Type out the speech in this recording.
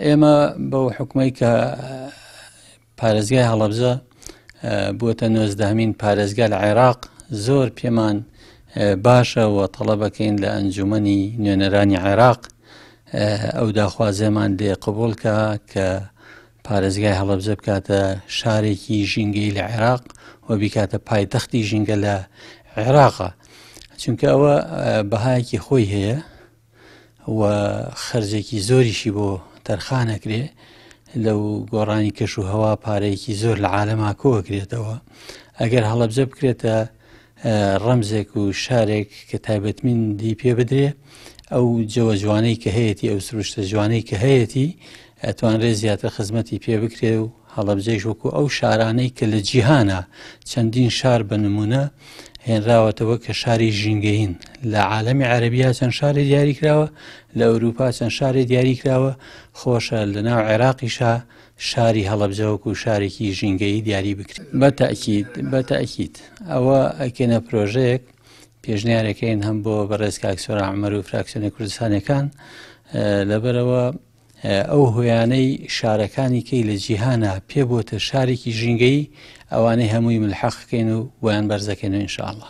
ئێمە بەو حکومەی کە پارێزگای هەڵەبجە بووەتە 19مین پارێزگا لە عێراق زۆر پێمان باشە و تەڵەبەکەین لە ئەنجومەنی نوێنەرانی عێراق ئەو داخوازێمان لێ قبوڵکە کە پارێزگای هەڵەبجە بکاتە شارێکی ژینگەی لە عێراق و بیکاتە پایتەختی ژینگە لە عێراقە، چونکە ئەوە بەهایەکی خۆی هەیە و خەرجێکی زۆریشی بۆ تەرخانەکرێ لەو گۆڕانی کەش و هەوا پارەیەکی زۆر لە عالەما کۆکرێتەوە. ئەگەر هەڵەبجە بکرێتە ڕەمزێک و شارێک کە تایبەتمەندی پێ بدرێ، ئەو جەوە جوانەی کە هەیەی ئەو سروشتە جوانەی کە هەیەی ئەتوانرێت زیاتر خزمەتی پێ بکرێ و هەڵەبجەیش وەکو ئەو شارانەی کە لە جیهانە چەندین شار بە نمونە هێنراوەتەوە کە شاری ژینگەین لە عالەمی عەرەبیا چەند شاری دیاری کراوە، لە ئەوروپا چەند شاری دیاری کراوە، خۆشە لە ناو عێراقیشا شاری هەڵەبجە وەکو شارێکی ژینگەیی دیاری بکرێت. بەتەئکید ئەوە ئەکێنە پرۆژەیەک پێشنیارەکەین هەم بۆ بەڕێز کاکسۆر عەمەر و فراکسیۆنە کوردستانەکان لەبەرەوە ئەو هۆیانەی شارەکانی کەی لە جیهانە پێ بۆتە شارێکی ژینگەی ئەوانەی هەمووی ملحەقەکەین و بۆیان بەرزەکەین و ئینشاءالله.